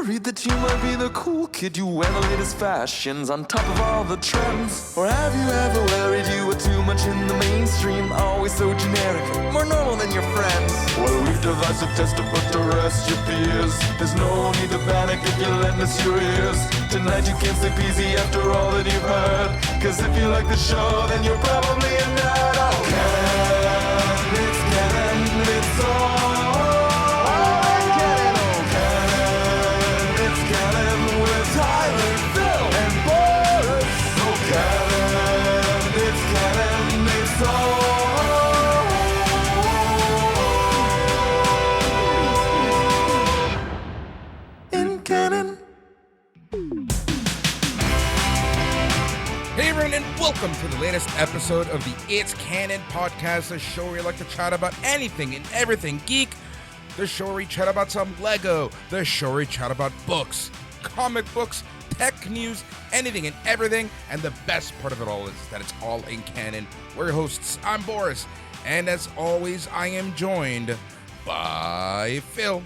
worried that you might be the cool kid you wear the latest fashions on top of all the trends? Or have you ever worried you were too much in the mainstream, always so generic, more normal than your friends? Well, we've devised a test to put to rest your fears. There's no need to panic if you lend us your ears. Tonight you can't sleep easy after all that you've heard, 'cause if you like the show, then you're probably a nerd. Oh, Canon, it's Canon, it's all. Hey everyone, and welcome to the latest episode of the It's Canon Podcast, the show where we like to chat about anything and everything geek, the show where we chat about some Lego, the show where we chat about books, comic books, tech news, anything and everything, and the best part of it all is that it's all in canon. We're your hosts, I'm Boris, and as always, I am joined by Phil.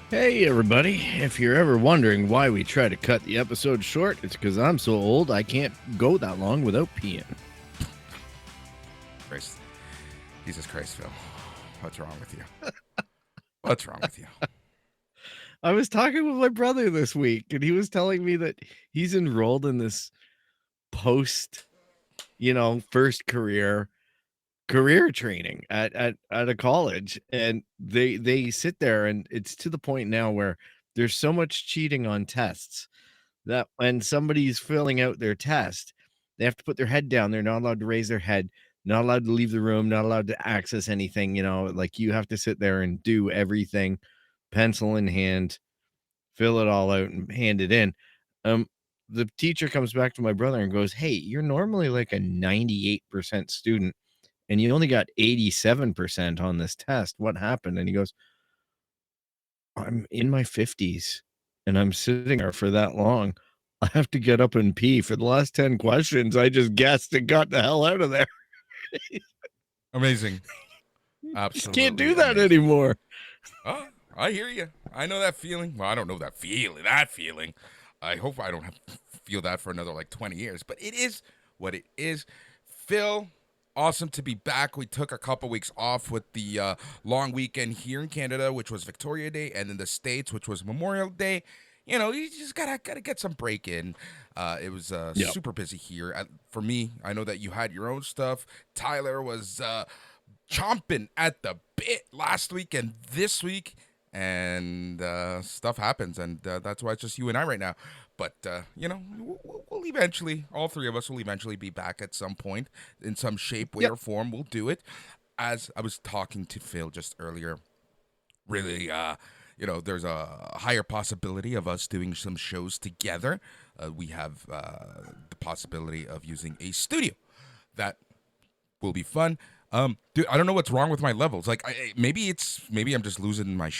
Hey everybody, if you're ever wondering why we try to cut the episode short, it's because I'm so old I can't go that long without peeing. Christ. Jesus Christ, Phil. What's wrong with you? What's wrong with you? I was talking with my brother this week, and he was telling me that he's enrolled in this post, first career training at a college, and they sit there, and it's to the point now where there's so much cheating on tests that when somebody's filling out their test, they have to put their head down. They're not allowed to raise their head, not allowed to leave the room, not allowed to access anything. Like you have to sit there and do everything, pencil in hand, fill it all out and hand it in. The teacher comes back to my brother and goes, "Hey, you're normally like a 98% student, and you only got 87% on this test. What happened?" And he goes, "I'm in my 50s and I'm sitting there for that long. I have to get up and pee. For the last 10 questions, I just guessed and got the hell out of there." Amazing. Absolutely. Can't do that anymore. Oh, I hear you. I know that feeling. Well, I don't know that feeling. I hope I don't have to feel that for another 20 years, but it is what it is. Phil, awesome to be back. We took a couple weeks off with the long weekend here in Canada, which was Victoria Day, and in the States, which was Memorial Day. You just gotta get some break in. It was super busy here. For me, I know that you had your own stuff. Tyler was chomping at the bit last week and this week, and stuff happens, and that's why it's just you and I right now. But, we'll eventually, all three of us will eventually be back at some point in some shape, way, or form. We'll do it. As I was talking to Phil just earlier, really, there's a higher possibility of us doing some shows together. We have the possibility of using a studio. That will be fun. Dude, I don't know what's wrong with my levels. Maybe I'm just losing my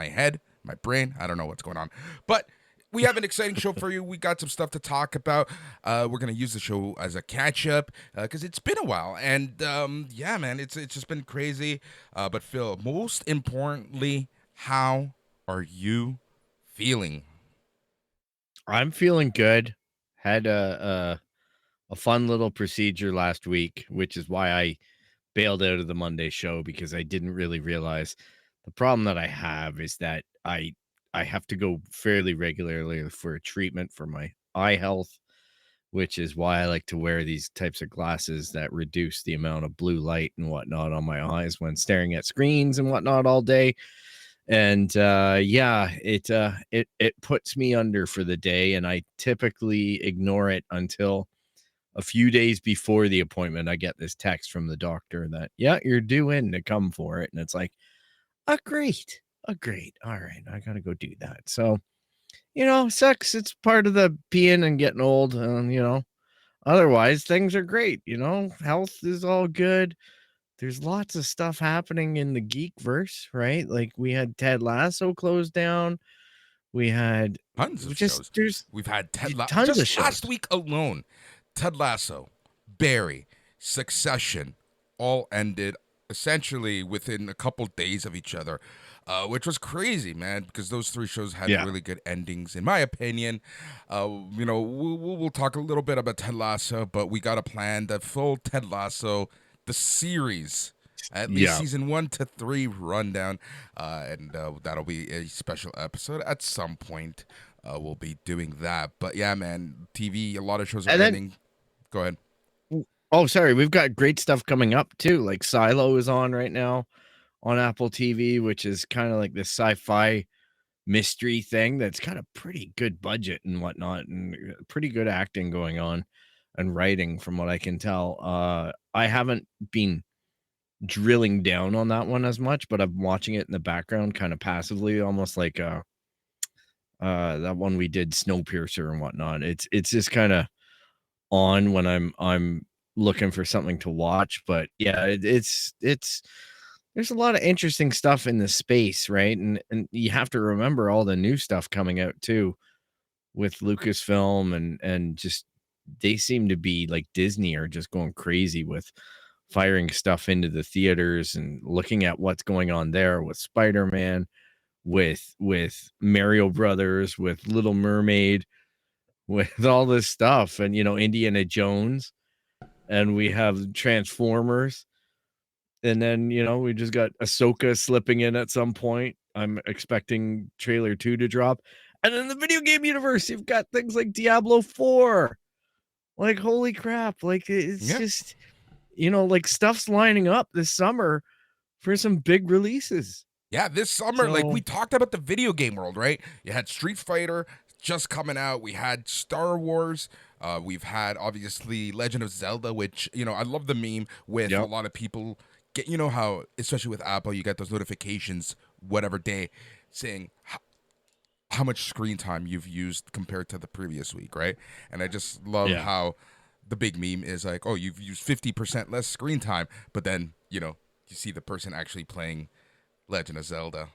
head, my brain. I don't know what's going on. But we have an exciting show for you. We got some stuff to talk about. We're going to use the show as a catch-up because it's been a while. And, man, it's just been crazy. But, Phil, most importantly, how are you feeling? I'm feeling good. Had a fun little procedure last week, which is why I bailed out of the Monday show, because I didn't really realize the problem that I have is that I have to go fairly regularly for a treatment for my eye health, which is why I like to wear these types of glasses that reduce the amount of blue light and whatnot on my eyes when staring at screens and whatnot all day. And it puts me under for the day, and I typically ignore it until a few days before the appointment. I get this text from the doctor that, you're due in to come for it. And it's like, great. All right, I gotta go do that. So, sucks. It's part of the peeing and getting old. Otherwise things are great. Health is all good. There's lots of stuff happening in the geekverse, right? Like we had Ted Lasso closed down. We had tons of shows. We've had tons of shows. Last week alone, Ted Lasso, Barry, Succession, all ended essentially within a couple days of each other, which was crazy, man, because those three shows had Yeah. really good endings, in my opinion. We'll talk a little bit about Ted Lasso, but we got to plan the full Ted Lasso, the series, at least Yeah. season 1 to 3 rundown, and that'll be a special episode at some point. We'll be doing that, but yeah, man, TV, a lot of shows are And then- ending. Go ahead. Oh, sorry. We've got great stuff coming up too. Like Silo is on right now on Apple TV, which is kind of like this sci-fi mystery thing that's kind of pretty good budget and whatnot, and pretty good acting going on and writing from what I can tell. I haven't been drilling down on that one as much, but I'm watching it in the background kind of passively, almost like that one we did, Snowpiercer and whatnot. It's just kind of on when I'm looking for something to watch. But yeah, it's there's a lot of interesting stuff in the space, right? And you have to remember all the new stuff coming out too with Lucasfilm, and just they seem to be like Disney are just going crazy with firing stuff into the theaters and looking at what's going on there with Spider-Man, with Mario Brothers, with Little Mermaid, with all this stuff, and Indiana Jones, and we have Transformers, and then we just got Ahsoka slipping in at some point. I'm expecting trailer 2 to drop, and then the video game universe, you've got things like Diablo 4. Like, holy crap! Like, it's just like stuff's lining up this summer for some big releases. Yeah, this summer, like we talked about the video game world, right? You had Street Fighter just coming out. We had Star Wars. We've had, obviously, Legend of Zelda, which, I love the meme with a lot of people get, how, especially with Apple, you get those notifications, whatever day, saying how much screen time you've used compared to the previous week, right? And I just love how the big meme is like, oh, you've used 50% less screen time, but then, you see the person actually playing Legend of Zelda,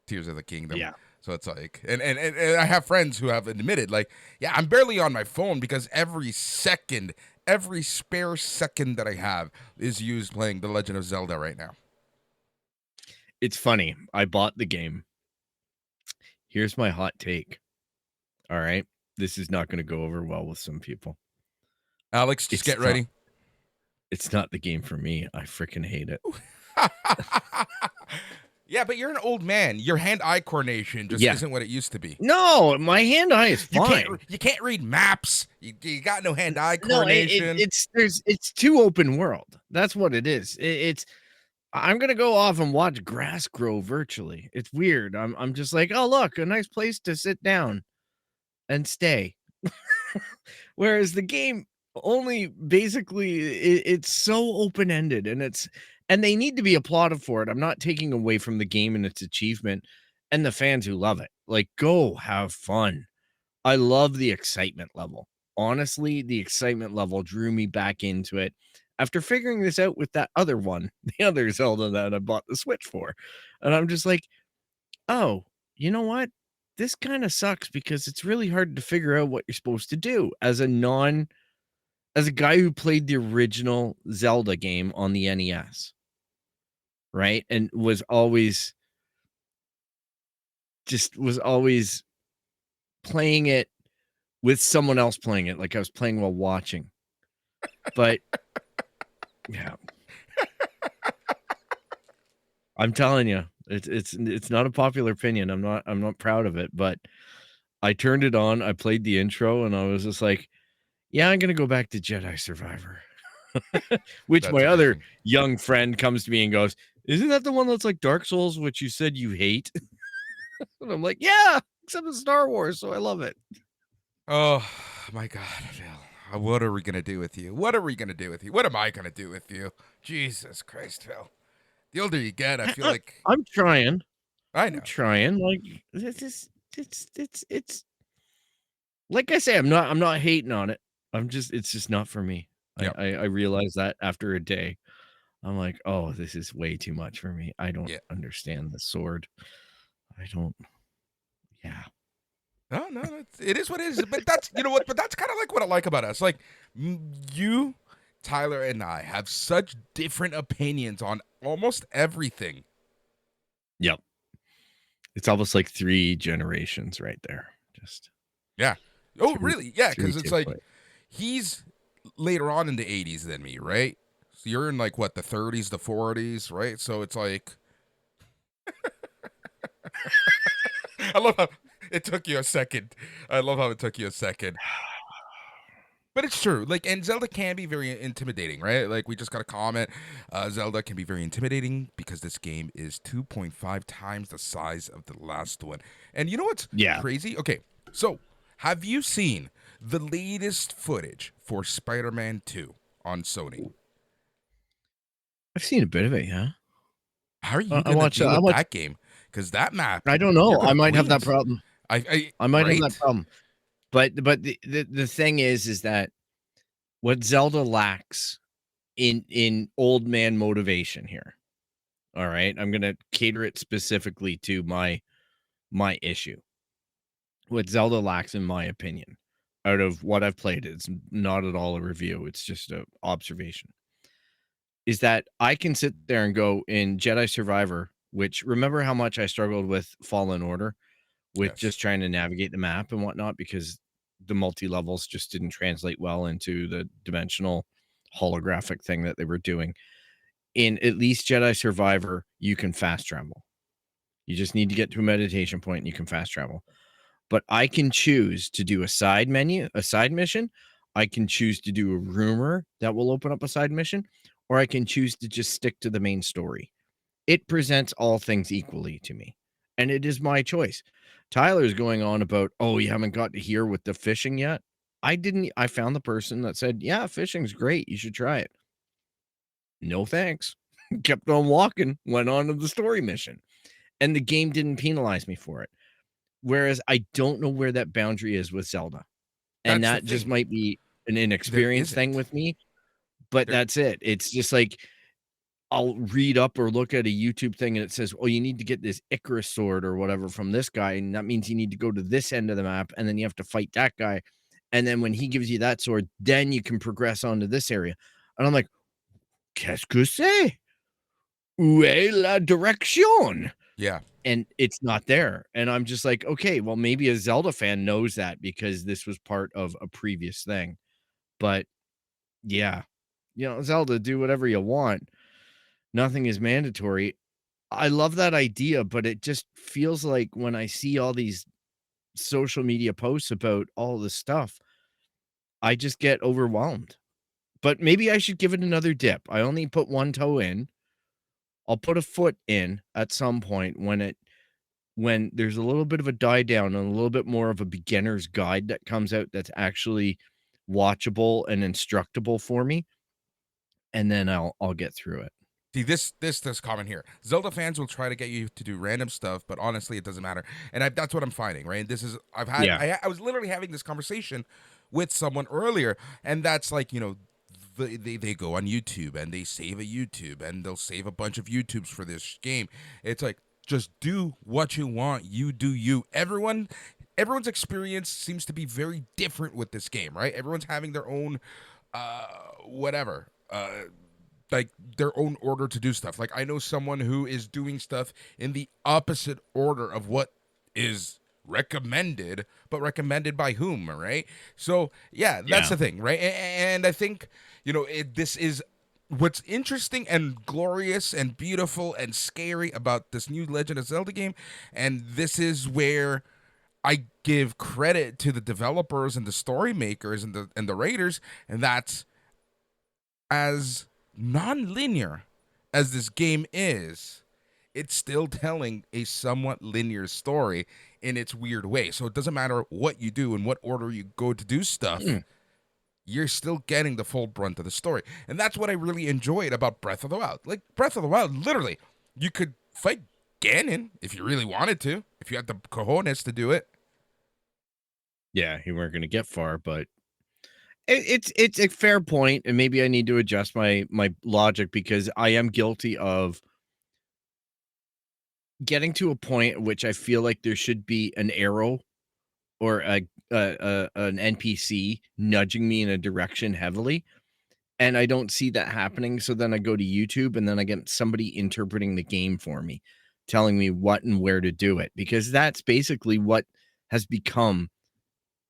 Tears of the Kingdom. Yeah. So it's like, and I have friends who have admitted, like, yeah, I'm barely on my phone because every spare second that I have is used playing The Legend of Zelda right now. It's funny. I bought the game. Here's my hot take. All right. This is not going to go over well with some people. Alex, just get ready. It's not the game for me. I freaking hate it. Yeah, but you're an old man. Your hand-eye coordination just isn't what it used to be. No, my hand-eye is fine. You can't read maps. You got no hand-eye coordination. No, it's too open world. That's what it is. I'm gonna go off and watch grass grow virtually. It's weird. I'm just like, oh look, a nice place to sit down and stay. Whereas the game only basically it's so open-ended, and they need to be applauded for it. I'm not taking away from the game and its achievement and the fans who love it. Like, go have fun. I love the excitement level. Honestly, the excitement level drew me back into it after figuring this out with that other one, the other Zelda that I bought the Switch for. And I'm just like, oh, you know what? This kind of sucks because it's really hard to figure out what you're supposed to do as a guy who played the original Zelda game on the NES. Right? And was always playing it with someone else playing it, like I was playing while watching. But yeah. I'm telling you, it's not a popular opinion. I'm not proud of it, but I turned it on, I played the intro, and I was just like, yeah, I'm gonna go back to Jedi Survivor. Which That's my other amazing. young friend comes to me and goes, isn't that the one that's like Dark Souls, which you said you hate? And I'm like, yeah, except it's Star Wars, so I love it. Oh, my God, Phil. What are we going to do with you? What are we going to do with you? What am I going to do with you? Jesus Christ, Phil. The older you get, I feel like... I'm trying. I know. I'm trying. Like, it's like I say, I'm not hating on it. It's just not for me. Yep. I realized that after a day. I'm like, oh, this is way too much for me. I don't understand the sword. I don't. Yeah. No, it is what it is. But that's, you know what? But that's kind of like what I like about us. Like, you Tyler and I have such different opinions on almost everything. Yep. It's almost like 3 generations right there. Just Yeah. Oh, three- really? Yeah, three because it's like takeaway. he's later on in the 80s than me, right? So you're in like what, the 30s, the 40s, right? So it's like I love how it took you a second. I love how it took you a second. But it's true. Like, and Zelda can be very intimidating, right? Like, we just got a comment. Zelda can be very intimidating because this game is 2.5 times the size of the last one. And you know what's Yeah. crazy? Okay, so have you seen the latest footage for Spider-Man 2 on Sony? I've seen a bit of it, yeah. How are you I going to watched deal with I that game? Because that map, I don't you're know. going I to might have that freeze. problem. I I might have right? that problem. But the thing is that what Zelda lacks in old man motivation here. All right. I'm gonna cater it specifically to my issue. What Zelda lacks, in my opinion, out of what I've played, it's not at all a review, it's just a observation. Is that I can sit there and go in Jedi Survivor, which remember how much I struggled with Fallen Order with Yes. just trying to navigate the map and whatnot because the multi levels just didn't translate well into the dimensional holographic thing that they were doing. In at least Jedi Survivor, you can fast travel. You just need to get to a meditation point and you can fast travel. But I can choose to do a side mission. I can choose to do a rumor that will open up a side mission, or I can choose to just stick to the main story. It presents all things equally to me, and it is my choice. Tyler's going on about, oh, you haven't got to hear with the fishing yet. I didn't. I found the person that said, yeah, fishing's great. You should try it. No thanks. Kept on walking, went on to the story mission, and the game didn't penalize me for it. Whereas I don't know where that boundary is with Zelda, and That's the that just thing. might be an There inexperienced thing isn't. with me, but There, that's it. It's just like I'll read up or look at a YouTube thing and it says, "Oh, you need to get this Icarus sword or whatever from this guy, and that means you need to go to this end of the map, and then you have to fight that guy, and then when he gives you that sword, then you can progress on to this area." And I'm like, "Qu'est-ce que c'est? Où est la direction?" yeah. And it's not there. And I'm just like, okay, well, maybe a Zelda fan knows that because this was part of a previous thing. But yeah, Zelda, do whatever you want. Nothing is mandatory. I love that idea, but it just feels like when I see all these social media posts about all this stuff, I just get overwhelmed. But maybe I should give it another dip. I only put one toe in. I'll put a foot in at some point when there's a little bit of a die down and a little bit more of a beginner's guide that comes out that's actually watchable and instructable for me, and then I'll get through it. See, this comment here. Zelda fans will try to get you to do random stuff, but honestly, it doesn't matter. And that's what I'm finding, right? This is Yeah. I was literally having this conversation with someone earlier, and that's like, they go on YouTube and they save a YouTube and they'll save a bunch of YouTubes for this game. It's like, just do what you want. You do you. Everyone's experience seems to be very different with this game, right? Everyone's having their own whatever. Like their own order to do stuff. Like I know someone who is doing stuff in the opposite order of what is recommended, but recommended by whom, right? So yeah, that's Yeah. the thing, right? And I think this is what's interesting and glorious and beautiful and scary about this new Legend of Zelda game, and this is where I give credit to the developers and the story makers and the writers, and that's as non-linear as this game is, it's still telling a somewhat linear story in its weird way. So it doesn't matter what you do and what order you go to do stuff, you're still getting the full brunt of the story. And that's what I really enjoyed about Breath of the Wild. Like Breath of the Wild, literally, you could fight Ganon if you really wanted to, if you had the cojones to do it. Yeah, you weren't going to get far, but it's a fair point, and maybe I need to adjust my logic because I am guilty of getting to a point at which I feel like there should be an arrow or an NPC nudging me in a direction heavily, and I don't see that happening. So then I go to YouTube and then I get somebody interpreting the game for me, telling me what and where to do it, because that's basically what has become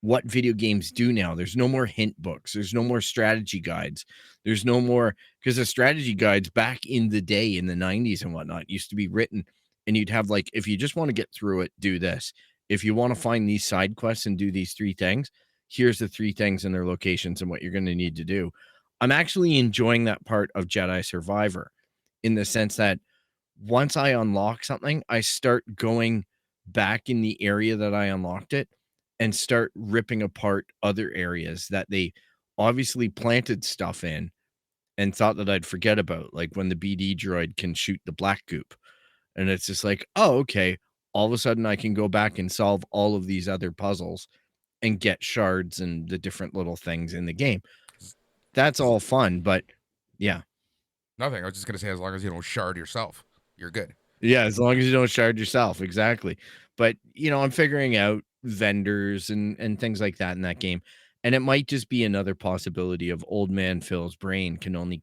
what video games do now. There's no more hint books. There's no more strategy guides. There's no more, because the strategy guides back in the day in the 90s and whatnot used to be written, and you'd have like, if you just want to get through it, do this. If you want to find these side quests and do these 3 things, here's the 3 things and their locations and what you're going to need to do. I'm actually enjoying that part of Jedi Survivor in the sense that once I unlock something, I start going back in the area that I unlocked it and start ripping apart other areas that they obviously planted stuff in and thought that I'd forget about, like when the BD droid can shoot the black goop. And it's just like, oh, okay. All of a sudden I can go back and solve all of these other puzzles and get shards and the different little things in the game. That's all fun, but yeah. Nothing. I was just gonna say, as long as you don't shard yourself, you're good. Yeah, as long as you don't shard yourself, exactly. But I'm figuring out vendors and things like that in that game, and it might just be another possibility of old man Phil's brain can only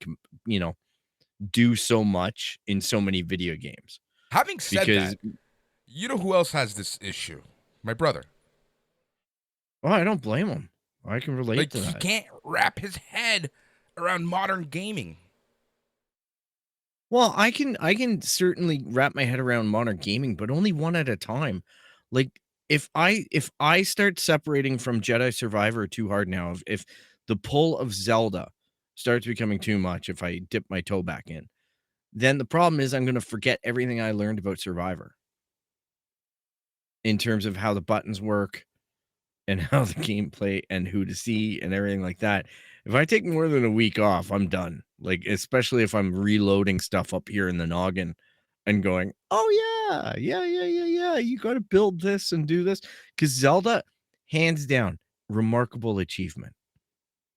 do so much in so many video games. Having said Because that, you know who else has this issue? My brother. I don't blame him. I can relate Like, to he that. can't wrap his head around modern gaming. Well, I can certainly wrap my head around modern gaming, but only one at a time. Like if I start separating from Jedi Survivor too hard now, if the pull of Zelda starts becoming too much, if I dip my toe back in, then the problem is I'm going to forget everything I learned about Survivor in terms of how the buttons work and how the gameplay and who to see and everything like that. If I take more than a week off, I'm done. Like, especially if I'm reloading stuff up here in the noggin and going, oh yeah, you got to build this and do this. Because Zelda, hands down, remarkable achievement.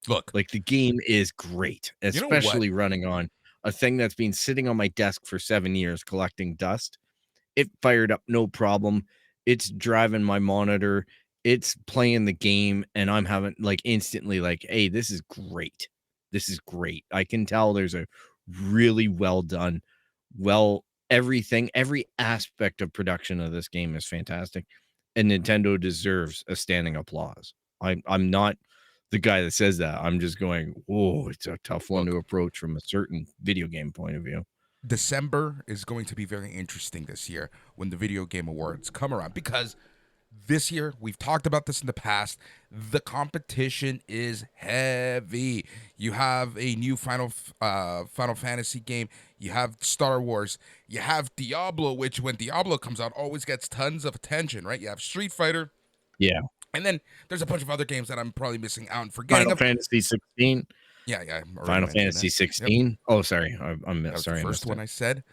Look, Like, the game is great, You know what? especially running on a thing that's been sitting on my desk for 7 years collecting dust. It fired up no problem. It's driving my monitor. It's playing the game, and I'm having like instantly like, hey, this is great. This is great. I can tell there's a really well done, every aspect of production of this game is fantastic, and Nintendo deserves a standing applause. I'm not the guy that says that. I'm just going, whoa, it's a tough one to approach from a certain video game point of view. December is going to be very interesting this year when the Video Game Awards come around, because this year, we've talked about this in the past, the competition is heavy. You have a new Final Fantasy game. You have Star Wars. You have Diablo, which when Diablo comes out always gets tons of attention, right? You have Street Fighter. Yeah. And then there's a bunch of other games that I'm probably missing out and forgetting. Final Fantasy 16. Yeah. Final Fantasy 16. Yep. Oh, sorry. I'm that was sorry. The first one I said.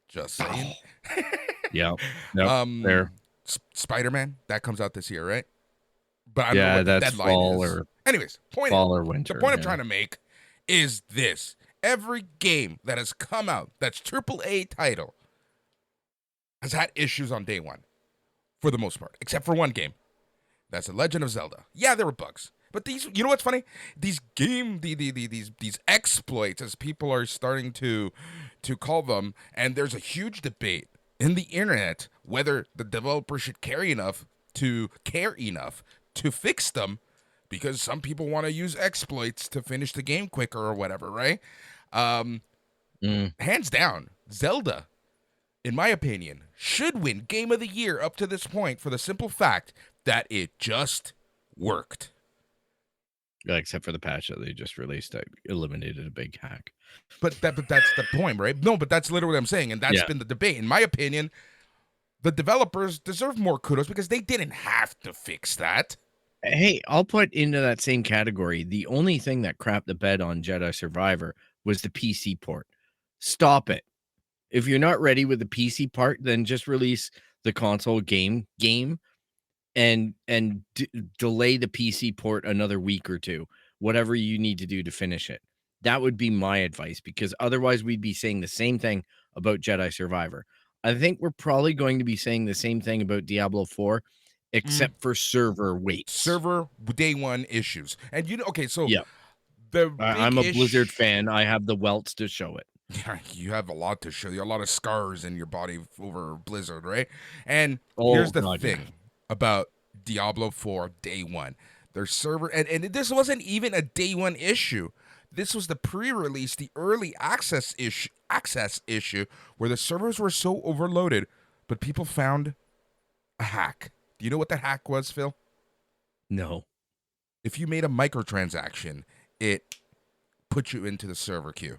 Just saying. Yeah. There. Spider-Man, that comes out this year, right? But I don't know what that's the deadline fall is. Or anyways, fall or winter. The point I'm trying to make is this: every game that has come out that's AAA title has had issues on day one, for the most part, except for one game. That's The Legend of Zelda. Yeah, there were bugs, but these, you know what's funny? These these exploits, as people are starting to call them, and there's a huge debate in the internet whether the developer should care enough to fix them, because some people want to use exploits to finish the game quicker or whatever, right? Hands down, Zelda, in my opinion, should win Game of the Year up to this point for the simple fact that it just worked. Yeah, except for the patch that they just released that eliminated a big hack. But that's the point, right? No, but that's literally what I'm saying, and that's been the debate. In my opinion, the developers deserve more kudos because they didn't have to fix that. Hey, I'll put into that same category. The only thing that crapped the bed on Jedi Survivor was the PC port. Stop it. If you're not ready with the PC part, then just release the console game and delay the PC port another week or two, whatever you need to do to finish it. That would be my advice, because otherwise we'd be saying the same thing about Jedi Survivor. I think we're probably going to be saying the same thing about Diablo 4, except for server waits. Server day one issues. And okay, so The I'm a big Blizzard ish. fan. I have the welts to show it. Yeah, you have a lot to show. You have a lot of scars in your body over Blizzard, right? And Oh here's the God, yeah. thing about Diablo 4 day one. Their server, and this wasn't even a day one issue. This was the pre-release, the early access issue, where the servers were so overloaded, but people found a hack. Do you know what that hack was, Phil? No. If you made a microtransaction, it put you into the server queue.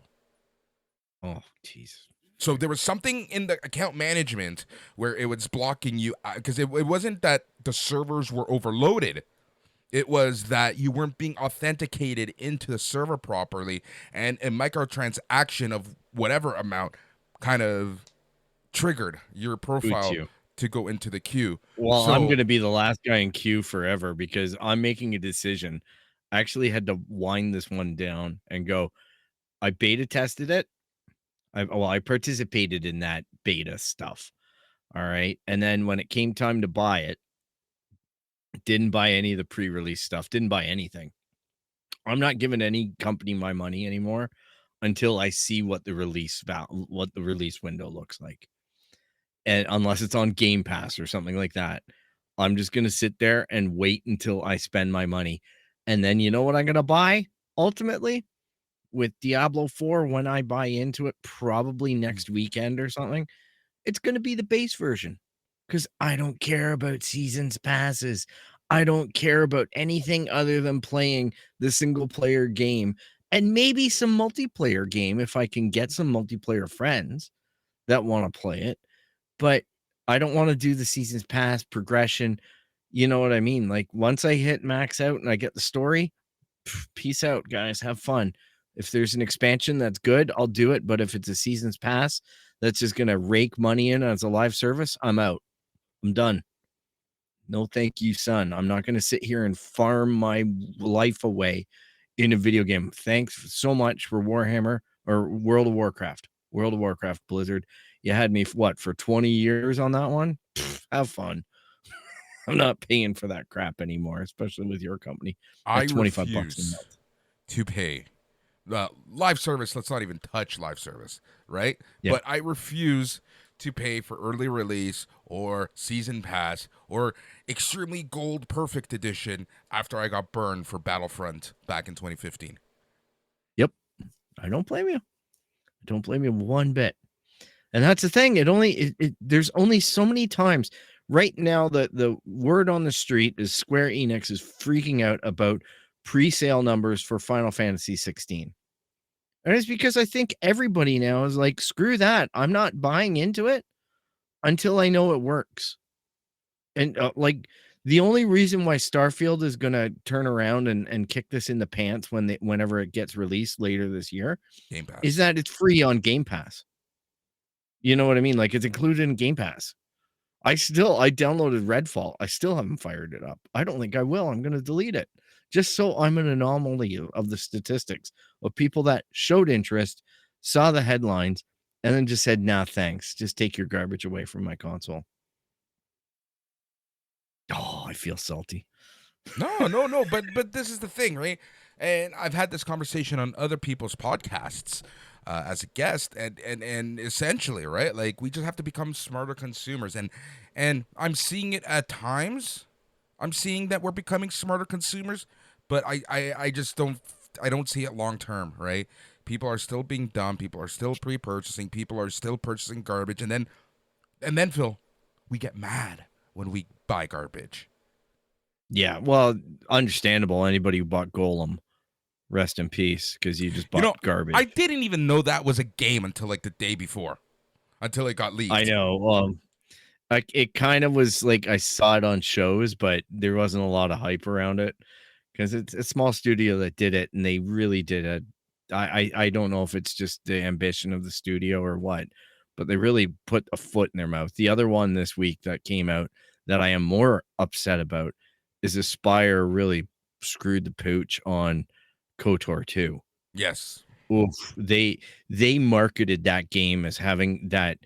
Oh, jeez. So there was something in the account management where it was blocking you because it wasn't that the servers were overloaded. It was that you weren't being authenticated into the server properly, and a microtransaction of whatever amount kind of triggered your profile you. to go into the queue. Well, So- I'm going to be the last guy in queue forever because I'm making a decision. I actually had to wind this one down and go, I beta tested it. I participated in that beta stuff. All right. And then when it came time to buy it, didn't buy any of the pre-release stuff, didn't buy anything. I'm not giving any company my money anymore until I see what the release window looks like. And unless it's on Game Pass or something like that, I'm just going to sit there and wait until I spend my money. And then you know what I'm going to buy ultimately with Diablo 4 when I buy into it, probably next weekend or something. It's going to be the base version because I don't care about seasons passes. I don't care about anything other than playing the single player game and maybe some multiplayer game if I can get some multiplayer friends that want to play it. But I don't want to do the seasons pass progression. You know what I mean? Like once I hit max out and I get the story, peace out, guys. Have fun. If there's an expansion that's good, I'll do it. But if it's a seasons pass that's just going to rake money in as a live service, I'm out. I'm done. No, thank you, son. I'm not going to sit here and farm my life away in a video game. Thanks so much for Warhammer or World of Warcraft. World of Warcraft, Blizzard. You had me, for 20 years on that one? Have fun. I'm not paying for that crap anymore, especially with your company. I 25 refuse bucks a month to pay live service. Let's not even touch live service, right? Yeah. But I refuse to pay for early release or season pass or extremely gold perfect edition after I got burned for Battlefront back in 2015. Yep. I don't blame you. I don't blame you one bit. And that's the thing. There's only so many times right now that the word on the street is Square Enix is freaking out about pre-sale numbers for Final Fantasy 16. And it's because I think everybody now is like, screw that. I'm not buying into it until I know it works. And like the only reason why Starfield is going to turn around and kick this in the pants whenever it gets released later this year Game Pass. is that it's free on Game Pass. You know what I mean? Like it's included in Game Pass. I downloaded Redfall. I still haven't fired it up. I don't think I will. I'm going to delete it just so I'm an anomaly of the statistics of people that showed interest, saw the headlines, and then just said, nah, thanks. Just take your garbage away from my console. Oh, I feel salty. No. But this is the thing, right? And I've had this conversation on other people's podcasts as a guest, and essentially, right? Like we just have to become smarter consumers, and I'm seeing it at times. I'm seeing that we're becoming smarter consumers, but I just don't see it long term, right? People are still being dumb. People are still pre-purchasing. People are still purchasing garbage, and then Phil, we get mad when we buy garbage. Yeah, well, understandable. Anybody who bought Golem, rest in peace, because you just bought garbage. I didn't even know that was a game until like the day before, until it got leaked. I know. Like it kind of was like I saw it on shows, but there wasn't a lot of hype around it because it's a small studio that did it, and they really did it. I don't know if it's just the ambition of the studio or what, but they really put a foot in their mouth. The other one this week that came out that I am more upset about is Aspire really screwed the pooch on KOTOR 2. Yes. Oof. They marketed that game as having that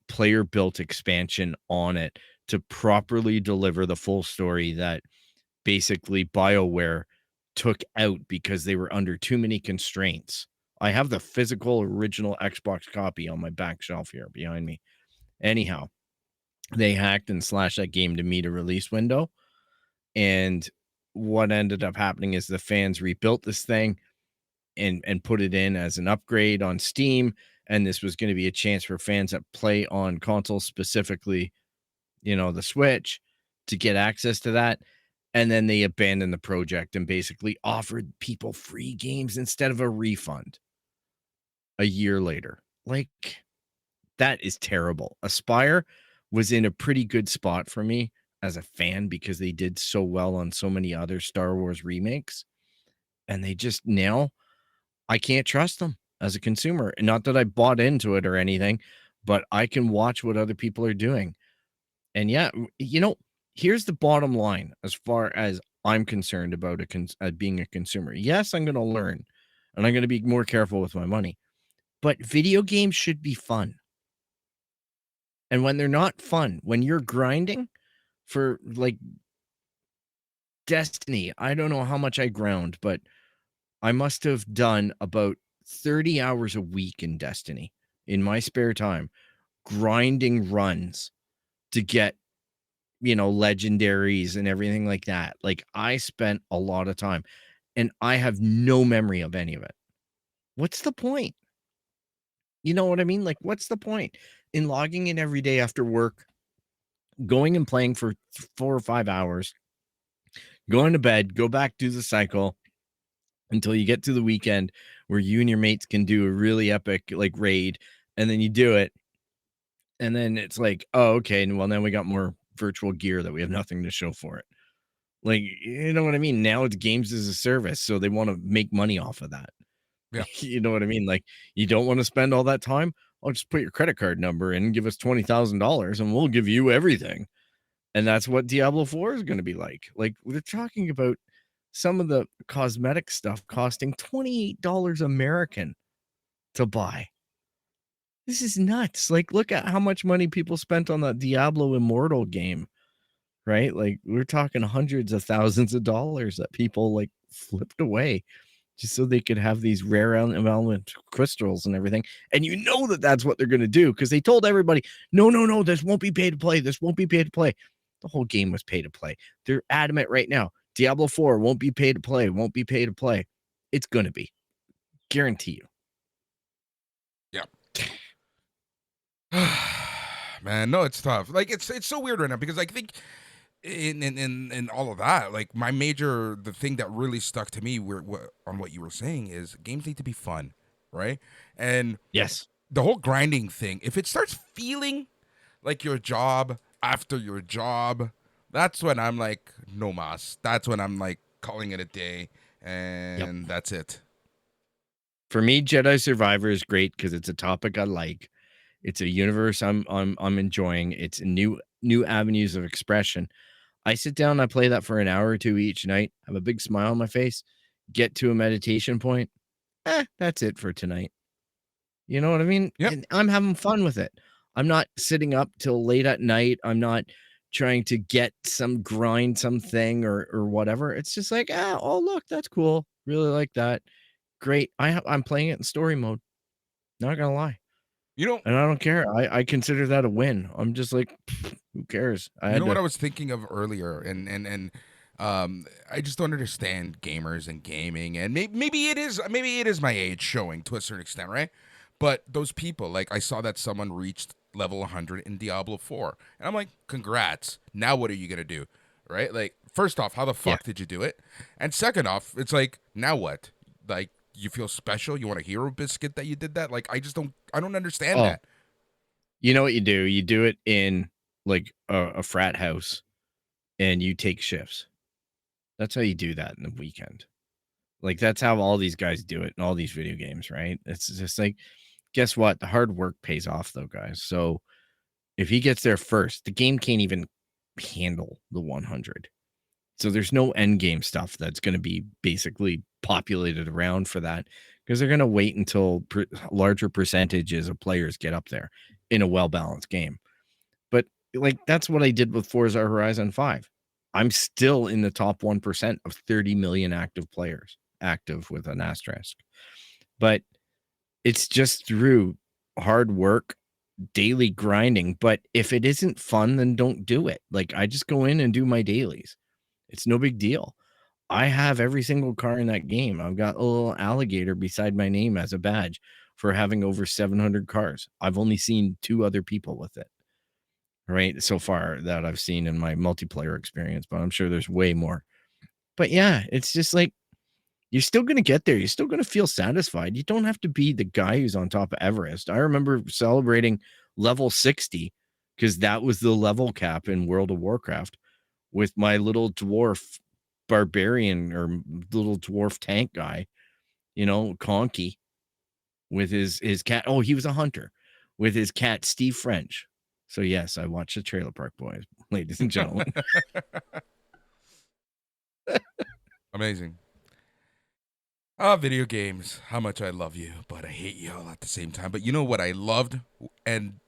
player built expansion on it to properly deliver the full story that basically BioWare took out because they were under too many constraints. I have the physical original Xbox copy on my back shelf here behind me. Anyhow, they hacked and slashed that game to meet a release window. And what ended up happening is the fans rebuilt this thing and put it in as an upgrade on Steam. And this was going to be a chance for fans that play on consoles, specifically, the Switch, to get access to that. And then they abandoned the project and basically offered people free games instead of a refund a year later. Like, that is terrible. Aspire was in a pretty good spot for me as a fan because they did so well on so many other Star Wars remakes. And they just now, I can't trust them as a consumer. And not that I bought into it or anything, but I can watch what other people are doing. And yeah, here's the bottom line as far as I'm concerned about being a consumer. Yes, I'm going to learn and I'm going to be more careful with my money, but video games should be fun. And when they're not fun, when you're grinding for like Destiny, I don't know how much I ground, but I must have done about 30 hours a week in Destiny in my spare time, grinding runs to get, legendaries and everything like that. Like, I spent a lot of time and I have no memory of any of it. What's the point? You know what I mean? Like, what's the point in logging in every day after work, going and playing for 4 or 5 hours, going to bed, go back, do the cycle until you get to the weekend where you and your mates can do a really epic like raid, and then you do it. And then it's like, oh, okay. And well, then we got more virtual gear that we have nothing to show for it. Like, you know what I mean? Now it's games as a service. So they want to make money off of that. Yeah. You know what I mean? Like, you don't want to spend all that time. I'll just put your credit card number in and give us $20,000 and we'll give you everything. And that's what Diablo 4 is going to be like. Like, we're talking about some of the cosmetic stuff costing $28 American to buy. This is nuts. Like, look at how much money people spent on the Diablo Immortal game, right? Like, we're talking hundreds of thousands of dollars that people like flipped away just so they could have these rare element crystals and everything. And you know that that's what they're going to do because they told everybody, no, this won't be pay to play. This won't be pay to play. The whole game was pay to play. They're adamant right now. Diablo 4 won't be pay to play, won't be pay to play. It's going to be. Guarantee you. Man, no, it's tough. Like, it's so weird right now because I think in all of that, like the thing that really stuck to me on what you were saying is games need to be fun, right? And yes, the whole grinding thing, if it starts feeling like your job after your job, that's when I'm like, no mas. That's when I'm like calling it a day, and that's it. For me, Jedi Survivor is great because it's a topic I like. It's a universe I'm enjoying. It's new avenues of expression. I sit down, I play that for an hour or two each night, have a big smile on my face, get to a meditation point. That's it for tonight. You know what I mean? Yep. And I'm having fun with it. I'm not sitting up till late at night. I'm not trying to get grind something or whatever. It's just like, oh, look, that's cool. Really like that. Great. I'm playing it in story mode. Not gonna lie. And I don't care. I consider that a win. I'm just like, who cares? What I was thinking of earlier, and I just don't understand gamers and gaming, and maybe it is my age showing to a certain extent, right? But those people, like, I saw that someone reached level 100 in Diablo 4, and I'm like, congrats. Now what are you gonna do, right? Like, first off, how the fuck did you do it? And second off, it's like, now what? Like, you feel special? You want a hero biscuit that you did that? Like, I don't understand that. You know what you do? You do it in like a frat house and you take shifts. That's how you do that in the weekend. Like, that's how all these guys do it in all these video games, right? It's just like, guess what? The hard work pays off though, guys. So if he gets there first, the game can't even handle the 100. So there's no end game stuff that's going to be basically populated around for that because they're going to wait until larger percentages of players get up there in a well-balanced game. But like, that's what I did with Forza Horizon 5. I'm still in the top 1% of 30 million active players, active with an asterisk. But it's just through hard work, daily grinding. But if it isn't fun, then don't do it. Like, I just go in and do my dailies. It's no big deal. I have every single car in that game. I've got a little alligator beside my name as a badge for having over 700 cars. I've only seen 2 other people with it, right? So far that I've seen in my multiplayer experience, but I'm sure there's way more. But yeah, it's just like, you're still going to get there. You're still going to feel satisfied. You don't have to be the guy who's on top of Everest. I remember celebrating level 60 because that was the level cap in World of Warcraft with my little dwarf barbarian or little dwarf tank guy, Conky, with his cat. Oh, he was a hunter with his cat, Steve French. So yes, I watched the Trailer Park Boys, ladies and gentlemen. Amazing. Video games. How much I love you, but I hate you all at the same time. But you know what I loved? And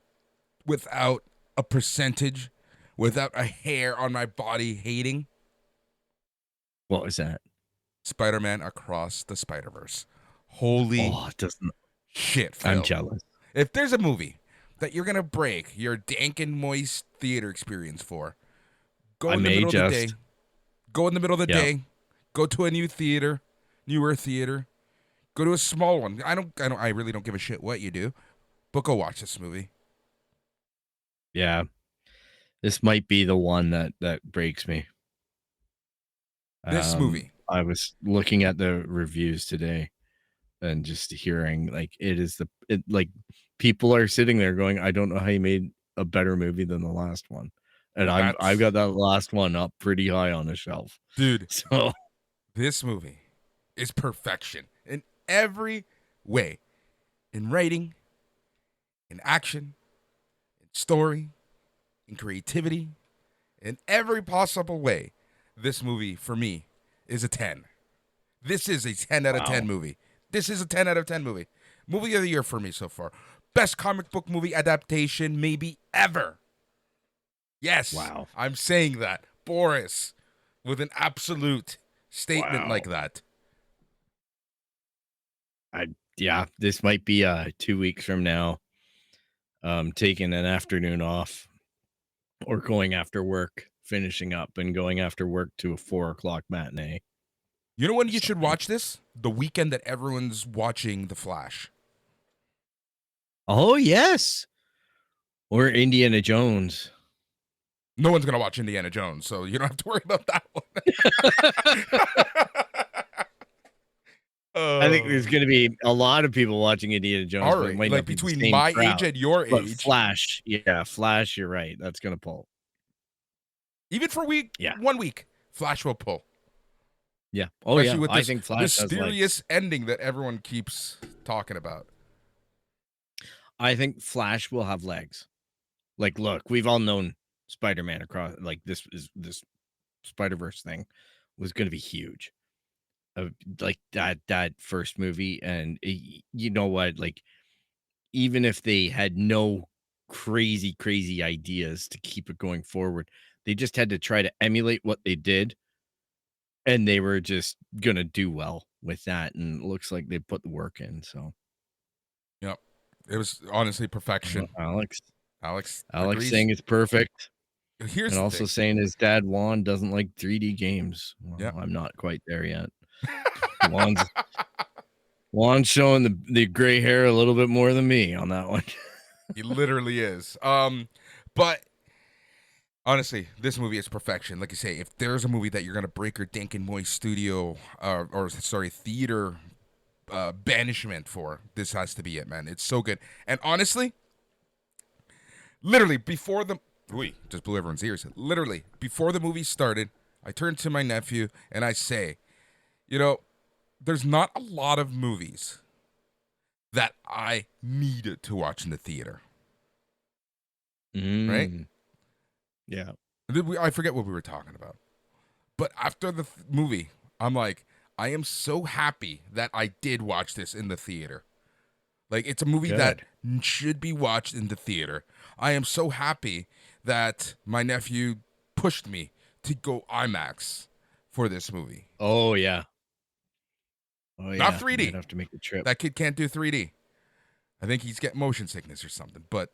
without a percentage, without a hair on my body hating? What was that? Spider-Man Across the Spiderverse. Holy it doesn't. shit, Phil. I'm jealous. If there's a movie that you're going to break your dank and moist theater experience for, go in the middle of the day. Go in the middle of the day. Go to a newer theater. Go to a small one. I really don't give a shit what you do, but go watch this movie. Yeah. This might be the one that breaks me. This movie. I was looking at the reviews today and just hearing like people are sitting there going, I don't know how you made a better movie than the last one. And I've got that last one up pretty high on the shelf. Dude. So this movie is perfection in every way. In writing, in action, in story, in creativity, in every possible way. This movie, for me, is a 10. This is a 10 out of 10 movie. This is a 10 out of 10 movie. Movie of the year for me so far. Best comic book movie adaptation maybe ever. Yes. Wow. I'm saying that. Boris, with an absolute statement like that. This might be 2 weeks from now. Taking an afternoon off or going after work, finishing up and going after work to a 4:00 matinee. You know when you should watch this? The weekend that everyone's watching The Flash. Oh, yes. Or Indiana Jones. No one's going to watch Indiana Jones, so you don't have to worry about that one. I think there's going to be a lot of people watching Indiana Jones. All right, like between my age and your age. Flash, Flash, you're right. That's going to pull. Even for 1 week, Flash will pull. Yeah. Oh, especially with this I think Flash mysterious ending that everyone keeps talking about. I think Flash will have legs. Like, look, we've all known Spider-Man across, like this Spiderverse thing was going to be huge. Like that first movie, and you know what? Like, even if they had no crazy ideas to keep it going forward, they just had to try to emulate what they did, and they were just gonna do well with that. And it looks like they put the work in. So, yep, it was honestly perfection. Alex agrees. saying it's perfect. Here's and also saying his dad Juan doesn't like 3D games. Well, yeah, I'm not quite there yet. Juan's showing the gray hair a little bit more than me on that one. He literally is. But honestly, this movie is perfection. Like you say, if there's a movie that you're gonna break your dank and moist studio theater banishment for, this has to be it, man. It's so good. And honestly, literally before just blew everyone's ears. Literally before the movie started, I turned to my nephew and I say, there's not a lot of movies that I needed to watch in the theater. Right? Yeah. I forget what we were talking about. But after the movie, I'm like, I am so happy that I did watch this in the theater. Like, it's a movie that should be watched in the theater. I am so happy that my nephew pushed me to go IMAX for this movie. Oh yeah. Oh yeah. Not 3D. Might have to make the trip. That kid can't do 3D. I think he's getting motion sickness or something. But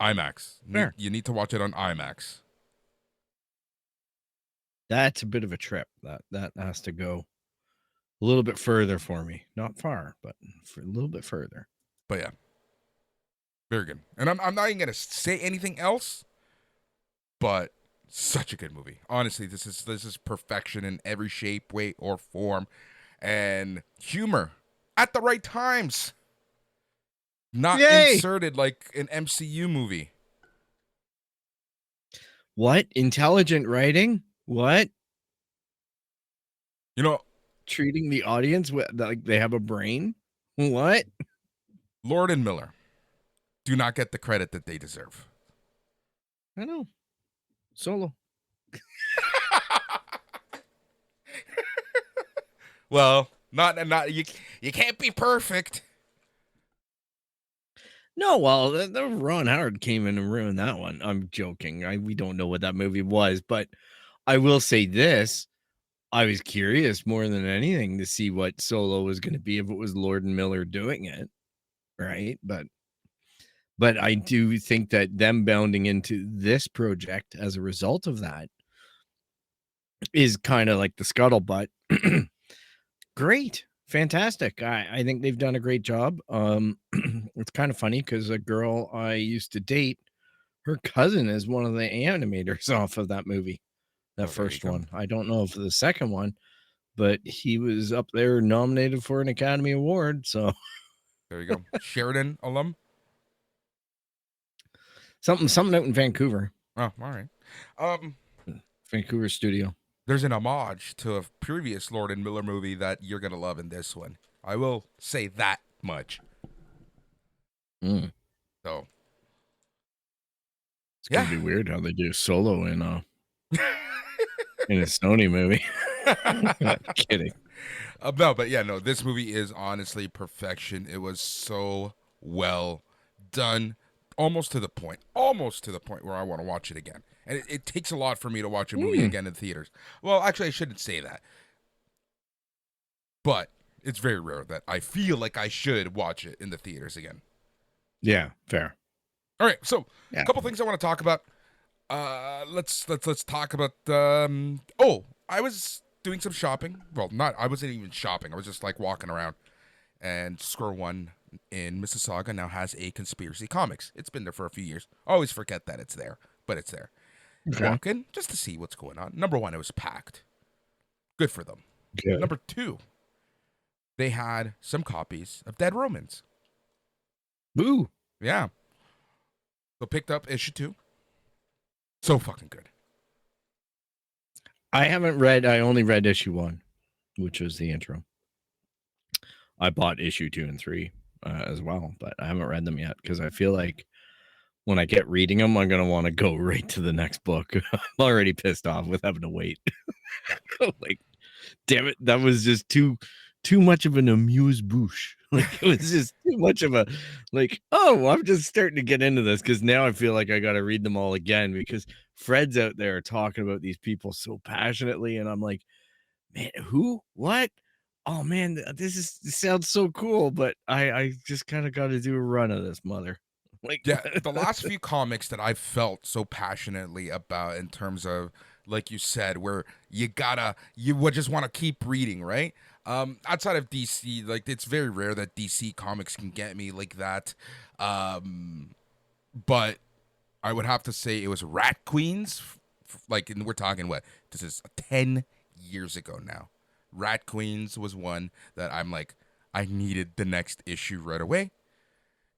IMAX. Fair. You need to watch it on IMAX. That's a bit of a trip. That has to go a little bit further for me. Not far, but for a little bit further. But yeah, very good. And I'm not even gonna say anything else. But such a good movie. Honestly, this is perfection in every shape, way, or form, and humor at the right times. Not Yay! inserted like an MCU movie. What? Intelligent writing? What? You know, Treating the audience like they have a brain? What? Lord and Miller do not get the credit that they deserve. I know. Solo. Well, not you can't be perfect. No, well, the Ron Howard came in and ruined that one. I'm joking. We don't know what that movie was, but I will say this. I was curious more than anything to see what Solo was going to be if it was Lord and Miller doing it, right? But I do think that them bounding into this project as a result of that is kind of like the scuttlebutt. Great. Fantastic. I think they've done a great job. It's kind of funny because a girl I used to date, her cousin is one of the animators off of that movie, that first one. I don't know if the second one, but he was up there nominated for an Academy Award. So there you go. Sheridan alum. Something out in Vancouver. Oh, all right. Vancouver studio. There's an homage to a previous Lord and Miller movie that you're gonna love in this one. I will say that much. So it's gonna be weird how they do Solo in a Sony movie. Not kidding. No, but yeah, no. This movie is honestly perfection. It was so well done. Almost to the point where I want to watch it again. And it takes a lot for me to watch a movie again in theaters. Well, actually, I shouldn't say that. But it's very rare that I feel like I should watch it in the theaters again. Yeah, fair. All right, so a couple things I want to talk about. Let's talk about. I was doing some shopping. Well, I wasn't even shopping. I was just like walking around, and Square One in Mississauga now has a Conspiracy Comics. It's been there for a few years. I always forget that it's there, but it's there. Okay. Walk in just to see what's going on. Number one, it was packed. Good for them. Good. Number two, they had some copies of Dead Romans. Woo. Yeah. So picked up issue 2. So fucking good. I only read issue 1, which was the intro. I bought issue 2 and 3 as well, but I haven't read them yet because I feel like when I get reading them, I'm going to want to go right to the next book. I'm already pissed off with having to wait. Like, damn it. That was just too much of an amuse-bouche. Like, it was just too much of a, like, oh, I'm just starting to get into this because now I feel like I got to read them all again because Fred's out there talking about these people so passionately. And I'm like, man, who? What? Oh, man, this sounds so cool. But I just kind of got to do a run of this, mother. Like, yeah, the last few comics that I felt so passionately about in terms of, like you said, where you would just want to keep reading, right? Outside of DC, like it's very rare that DC comics can get me like that. But I would have to say it was Rat Queens. Like, and we're talking this is 10 years ago now. Rat Queens was one that I'm like, I needed the next issue right away.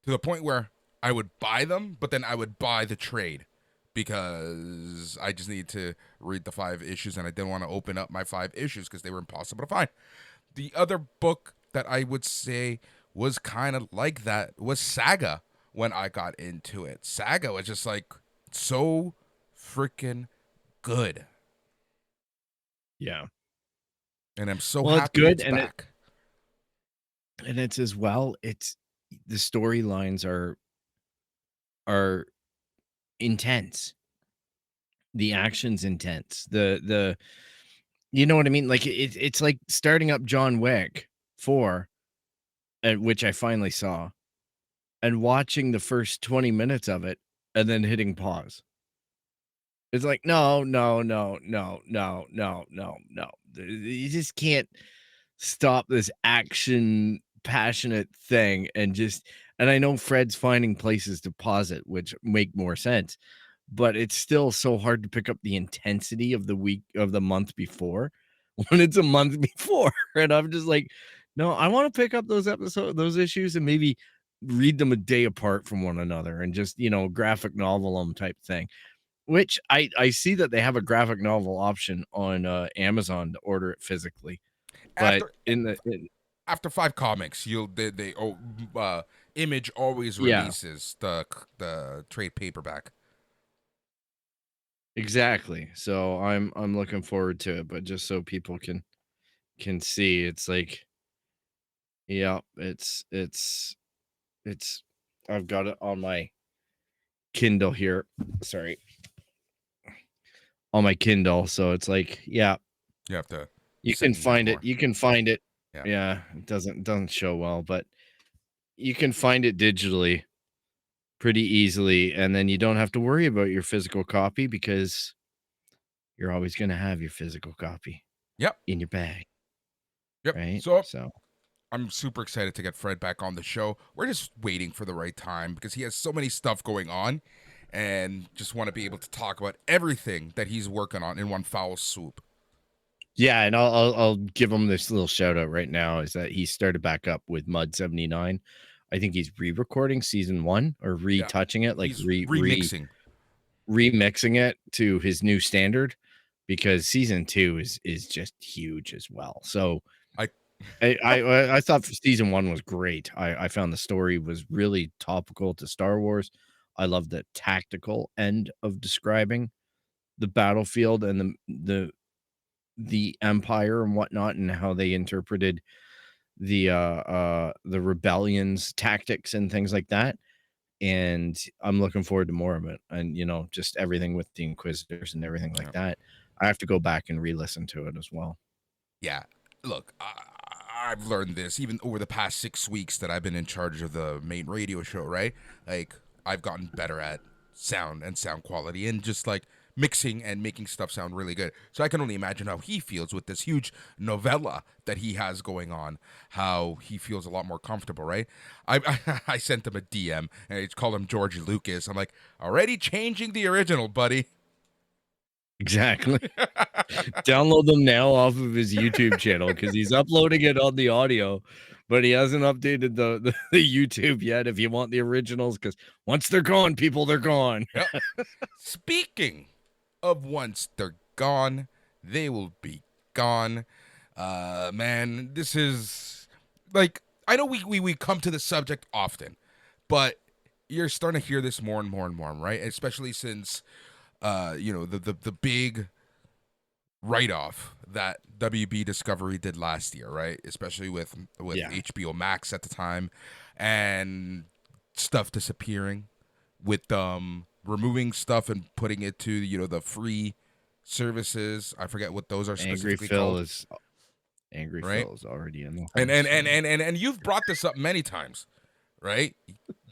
To the point where I would buy them, but then I would buy the trade because I just needed to read the 5 issues and I didn't want to open up my 5 issues because they were impossible to find. The other book that I would say was kind of like that was Saga when I got into it. Saga was just like so freaking good. Yeah. And I'm so happy it's back. And it's as well, it's the storylines are intense. The action's intense. The you know what I mean? Like it's like starting up John Wick 4, which I finally saw, and watching the first 20 minutes of it and then hitting pause. It's like, no, no, no, no, no, no, no, no. You just can't stop this action passionate thing and I know Fred's finding places to pause it, which make more sense, but it's still so hard to pick up the intensity of the week of the month before when it's a month before. And I'm just like, no, I want to pick up those issues and maybe read them a day apart from one another and just, graphic novel them type thing. Which I see that they have a graphic novel option on Amazon to order it physically. But After after 5 comics, Image always yeah, releases the trade paperback. exactly. So I'm looking forward to it, but just so people can see, it's like, yeah, it's I've got it on my Kindle here. Sorry. On my Kindle, so it's like, yeah, You have to you sit can and read find it. more. You can find it. Yeah. Yeah, it doesn't show well, but you can find it digitally pretty easily, and then you don't have to worry about your physical copy because you're always going to have your physical copy Yep. in your bag, Yep. right? So So I'm super excited to get Fred back on the show. We're just waiting for the right time because he has so many stuff going on and just want to be able to talk about everything that he's working on in one foul swoop. yeah, and I'll give him this little shout out right now is that he started back up with Mud 79. I think he's re-recording season 1 or retouching it, like He's remixing. remixing it to his new standard because season 2 is just huge as well. So I thought season 1 was great. I found the story was really topical to Star Wars. I love the tactical end of describing the battlefield and the Empire and whatnot, and how they interpreted the rebellion's tactics and things like that. And I'm looking forward to more of it. And just everything with the Inquisitors and everything like that. I have to go back and re-listen to it as well. Yeah. Look, I've learned this even over the past 6 weeks that I've been in charge of the main radio show, right? Like, I've gotten better at sound and sound quality and just like mixing and making stuff sound really good. So I can only imagine how he feels with this huge novella that he has going on, how he feels a lot more comfortable, right? I sent him a DM and it's called him George Lucas. I'm like, already changing the original, buddy. Exactly. Download them now off of his YouTube channel because he's uploading it on the audio, but he hasn't updated the YouTube yet. If you want the originals, because once they're gone, people, they're gone. Yep. Speaking of once they're gone, they will be gone. Man, this is like, I know we come to the subject often, but you're starting to hear this more and more and more, right? Especially since the big write-off that WB Discovery did last year, right? Especially with HBO Max at the time and stuff disappearing, with removing stuff and putting it to the free services. I forget what those are specifically called. Angry right? Phil is already in the And you've brought this up many times, right?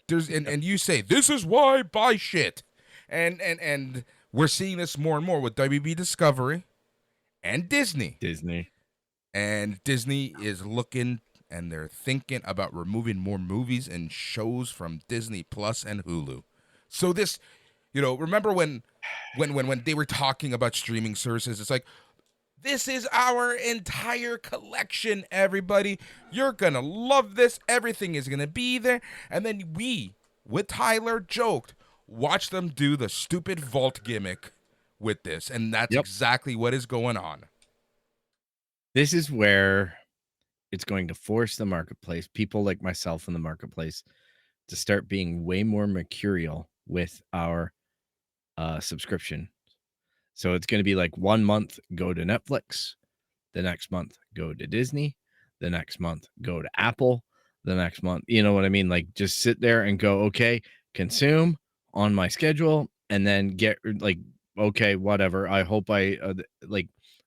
And you say this is why buy shit. And we're seeing this more and more with WB Discovery and Disney. And Disney is looking and they're thinking about removing more movies and shows from Disney Plus and Hulu. So this, remember when they were talking about streaming services, it's like, this is our entire collection, everybody. You're going to love this. Everything is going to be there. And then we, with Tyler, joked, watch them do the stupid vault gimmick with this. And that's exactly what is going on. This is where it's going to force the marketplace, people like myself in the marketplace, to start being way more mercurial with our subscription. So it's going to be like 1 month, go to Netflix. The next month, go to Disney. The next month, go to Apple. The next month, you know what I mean? Like, just sit there and go, okay, consume on my schedule, and then get like okay, whatever. I hope I'm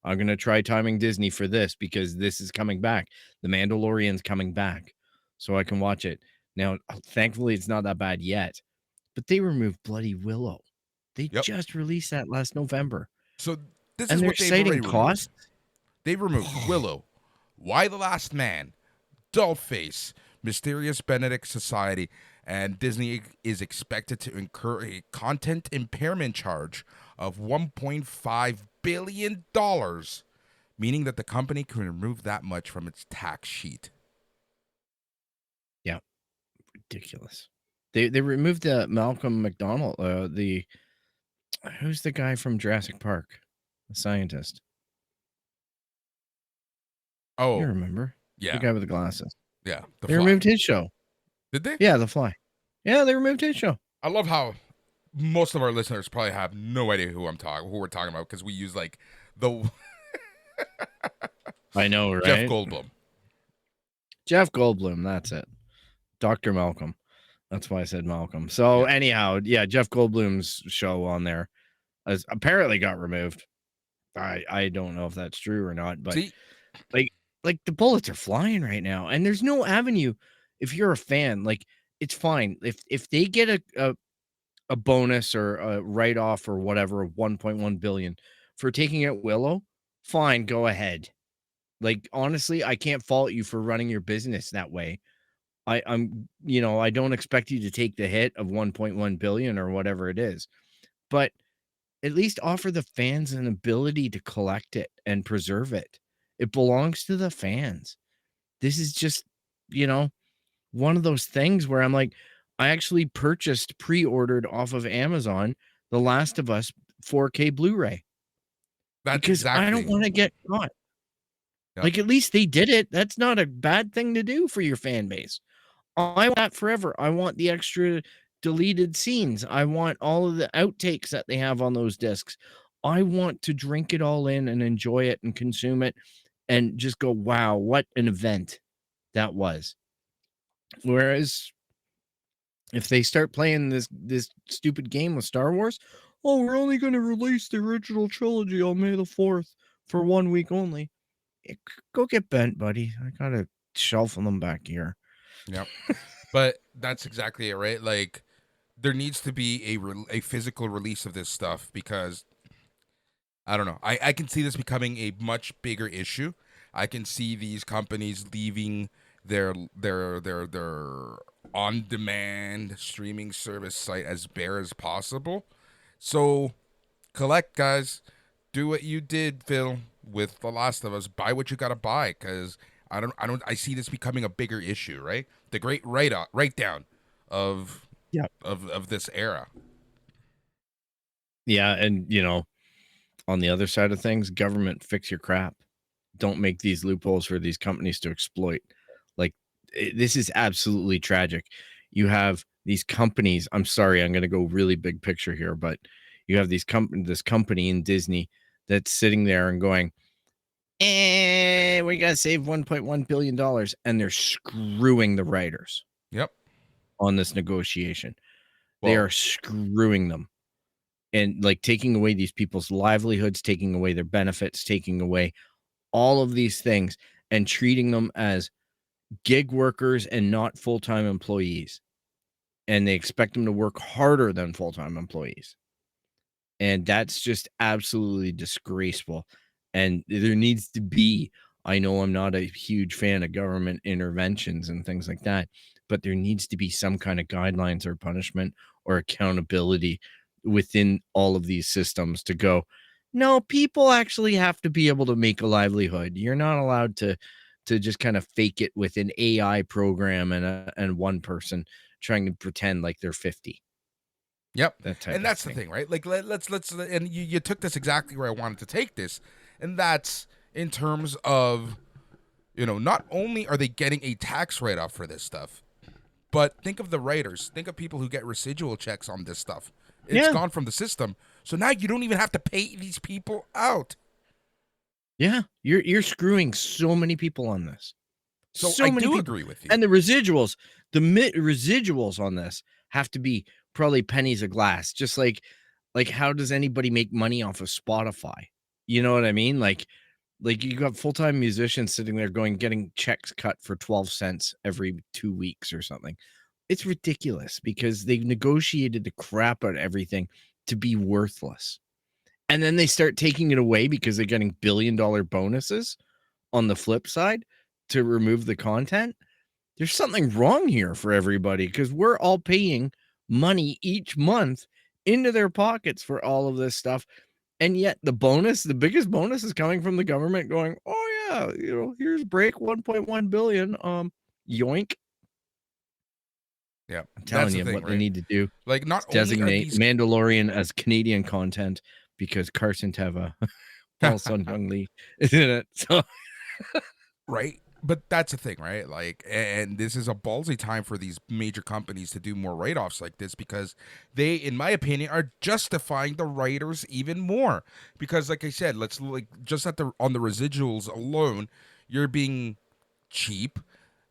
gonna try timing Disney for this because this is coming back. The Mandalorian's coming back, so I can watch it. Now, thankfully, it's not that bad yet, but they removed bloody Willow. They Yep. just released that last November, So this and is they're what they've already citing removed. costs. They've removed Willow, Why the Last Man, Dollface, Mysterious Benedict Society, and Disney is expected to incur a content impairment charge of $1.5 billion, meaning that the company can remove that much from its tax sheet. Yeah, ridiculous. They removed Malcolm McDonald, who's the guy from Jurassic Park, the scientist. Oh, You remember? yeah. The guy with the glasses. Yeah. They removed his show. Did they? Yeah, The Fly. Yeah, they removed his show. I love how most of our listeners probably have no idea who we're talking about because we use like the I know, right? Jeff Goldblum. Jeff Goldblum, that's it. Dr. Malcolm. That's why I said Malcolm. So anyhow, yeah, Jeff Goldblum's show on there has apparently got removed. I don't know if that's true or not, but See? like the bullets are flying right now, and there's no avenue. If you're a fan, like it's fine if they get a bonus or a write off or whatever of 1.1 billion for taking out Willow, fine, go ahead. Like honestly, I can't fault you for running your business that way. I'm I don't expect you to take the hit of 1.1 billion or whatever it is, but at least offer the fans an ability to collect it and preserve it. It belongs to the fans. This is just, one of those things where I'm like, I actually pre-ordered off of Amazon The Last of Us 4K Blu-ray. Because I don't want to get caught. Yep. Like at least they did it. That's not a bad thing to do for your fan base. I want that forever. I want the extra deleted scenes. I want all of the outtakes that they have on those discs. I want to drink it all in and enjoy it and consume it and just go, wow, what an event that was. Whereas if they start playing this stupid game with Star Wars, we're only going to release the original trilogy on May the 4th for 1 week only. Go get bent, buddy. I got to shuffle them back here. Yep. But that's exactly it, right? Like there needs to be a physical release of this stuff because I don't know. I can see this becoming a much bigger issue. I can see these companies leaving their on-demand streaming service site as bare as possible. So collect, guys. Do what you did, Phil, with The Last of Us. Buy what you gotta buy, because I see this becoming a bigger issue, right? The great write down of this era. Yeah, and on the other side of things, government, fix your crap. Don't make these loopholes for these companies to exploit. Like this is absolutely tragic. You have these companies. I'm sorry, I'm going to go really big picture here, but you have this company in Disney that's sitting there and going, we got to save $1.1 billion. And they're screwing the writers. Yep. On this negotiation. They are screwing them. And like taking away these people's livelihoods, taking away their benefits, taking away all of these things and treating them as gig workers and not full-time employees. And they expect them to work harder than full-time employees. And that's just absolutely disgraceful. And there needs to be, I know I'm not a huge fan of government interventions and things like that, but there needs to be some kind of guidelines or punishment or accountability within all of these systems to go, no, people actually have to be able to make a livelihood. You're not allowed to just kind of fake it with an AI program and one person trying to pretend like they're 50. Yep. And that's the thing, right? Like let's and you took this exactly where I wanted to take this. And that's in terms of, not only are they getting a tax write-off for this stuff, but think of the writers. Think of people who get residual checks on this stuff. It's gone from the system. So now you don't even have to pay these people out. Yeah, you're screwing so many people on this. So I do agree with you. And the residuals on this have to be probably pennies a glass. Just like Like, how does anybody make money off of Spotify? You know what I mean? Like you got full-time musicians sitting there getting checks cut for 12 cents every 2 weeks or something. It's ridiculous because they've negotiated the crap out of everything to be worthless. And then they start taking it away because they're getting billion-dollar bonuses on the flip side to remove the content. There's something wrong here for everybody because we're all paying money each month into their pockets for all of this stuff. And yet the biggest bonus is coming from the government going, oh yeah, here's break 1.1 billion. Yoink. Yeah. I'm telling you what they need to do. Like, not designate Mandalorian as Canadian content because Carson Teva, Paul Sun Young Lee is in it. So right. But that's the thing, right? Like, and this is a ballsy time for these major companies to do more write-offs like this because they, in my opinion, are justifying the writers even more. Because, like I said, let's just on the residuals alone, you're being cheap,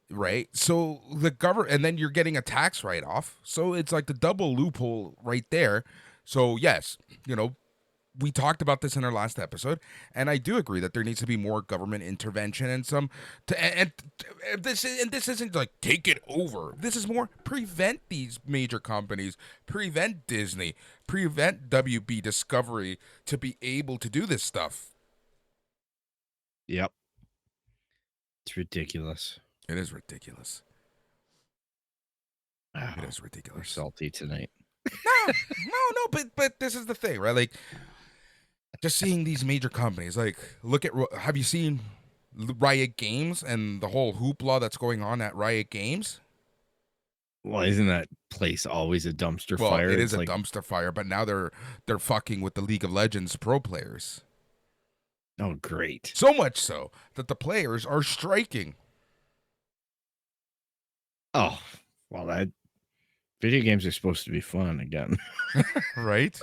right? So the government, and then you're getting a tax write-off. So it's like the double loophole right there. So yes, we talked about this in our last episode, and I do agree that there needs to be more government intervention and this isn't like take it over. This is more prevent these major companies, prevent Disney, prevent WB Discovery to be able to do this stuff. Yep. It's ridiculous. It is ridiculous. It is ridiculous. We're salty tonight. No, but this is the thing, right? Like, just seeing these major companies, like, have you seen Riot Games and the whole hoopla that's going on at Riot Games? Well, isn't that place always a dumpster fire? It is a dumpster fire, but now they're fucking with the League of Legends pro players. Oh, great. So much so that the players are striking. Oh, well, video games are supposed to be fun again. Right?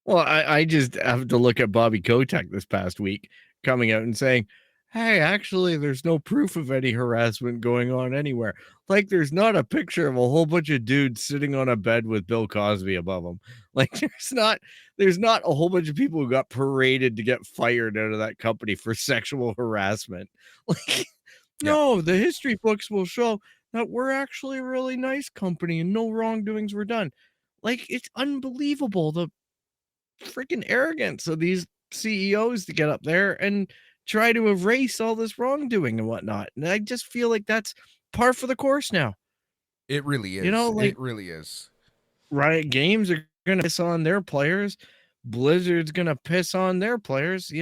Well, I just have to look at Bobby Kotick this past week coming out and saying, hey, actually, there's no proof of any harassment going on anywhere. Like, there's not a picture of a whole bunch of dudes sitting on a bed with Bill Cosby above them. Like, there's not a whole bunch of people who got paraded to get fired out of that company for sexual harassment. Like, no, the history books will show that we're actually a really nice company and no wrongdoings were done. Like, it's unbelievable the freaking arrogance of these CEOs to get up there and try to erase all this wrongdoing and whatnot. And I just feel like that's par for the course now. It really is. It really is. Riot Games are going to piss on their players. Blizzard's going to piss on their players,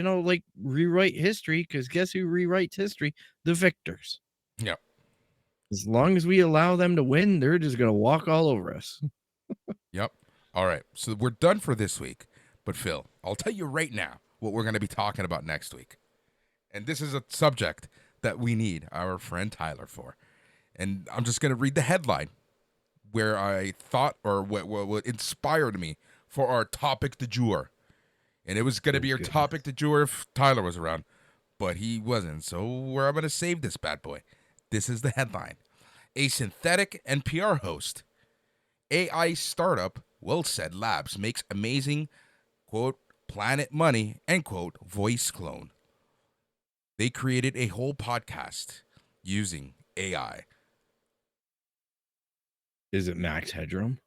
rewrite history, because guess who rewrites history? The victors. Yep. As long as we allow them to win, they're just going to walk all over us. Yep. All right. So we're done for this week. But Phil, I'll tell you right now what we're going to be talking about next week. And this is a subject that we need our friend Tyler for. And I'm just going to read the headline where I thought, or what inspired me for our topic du jour. And it was going to be our topic du jour if Tyler was around. But he wasn't. So I'm going to save this bad boy. This is the headline. A synthetic NPR host. AI startup Well-Said Labs makes amazing, quote, planet money, end quote, voice clone. They created a whole podcast using AI. Is it Max Headroom?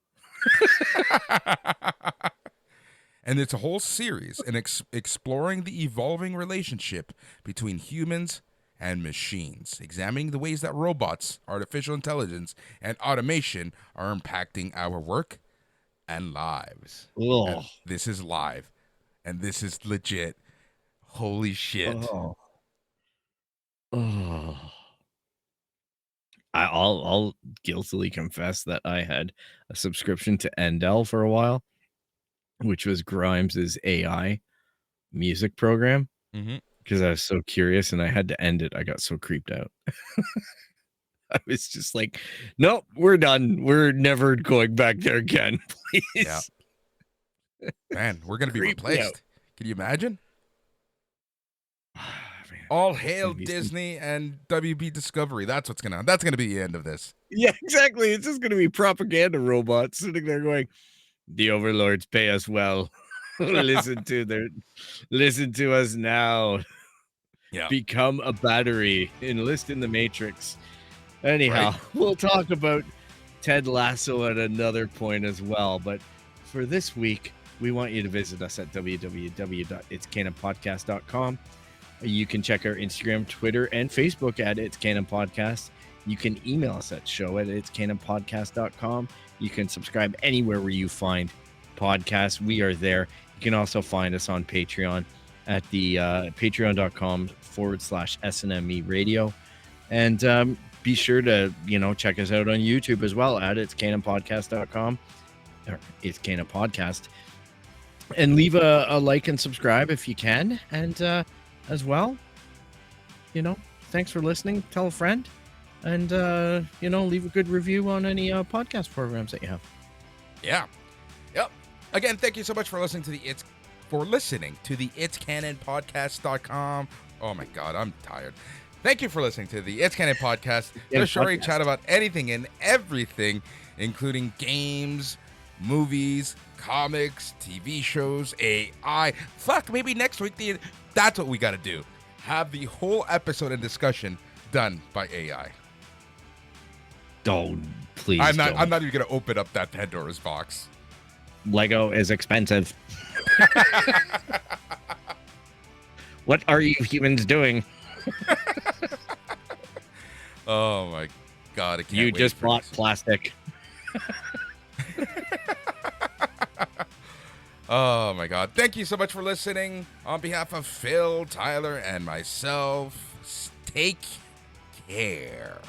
And it's a whole series in exploring the evolving relationship between humans and machines, examining the ways that robots, artificial intelligence, and automation are impacting our work and lives. And this is live, and this is legit. Holy shit. I'll guiltily confess that I had a subscription to Endel for a while, which was Grimes's AI music program, because I was so curious and I had to end it. I got so creeped out. I was just like, nope, we're done. We're never going back there again, please. Yeah. Man, we're going to be replaced. Can you imagine? All hail Disney and WB Discovery. That's gonna be the end of this. Yeah, exactly. It's just gonna be propaganda robots sitting there going, The overlords pay us well. Listen to us now. Yeah. Become a battery. Enlist in the Matrix. Anyhow, Right. we'll talk about Ted Lasso at another point as well. But for this week, we want you to visit us at www.itscanonpodcast.com. You can check our Instagram, Twitter, and Facebook at It's Canon Podcast. You can email us at show@itscanonpodcast.com. You can subscribe anywhere where you find podcasts. We are there. You can also find us on Patreon at the patreon.com/SNME radio. And be sure to, check us out on YouTube as well at itscanonpodcast.com or It's Canon Podcast. And leave a like and subscribe if you can. And as well, thanks for listening. Tell a friend. And, leave a good review on any podcast programs that you have. Yeah. Yep. Again, thank you so much for listening to the It's Canon Podcast.com. Oh my God, I'm tired. Thank you for listening to the It's Canon Podcast. The show where we chat about anything and everything, including games, movies, comics, TV shows, AI. Fuck, maybe next week that's what we got to do. Have the whole episode and discussion done by AI. Don't, please. I'm not even gonna open up that Pandora's box. Lego is expensive. What are you humans doing? Oh my God! I can't You wait just for bought this. plastic. Oh my God! Thank you so much for listening. On behalf of Phil, Tyler, and myself, take care.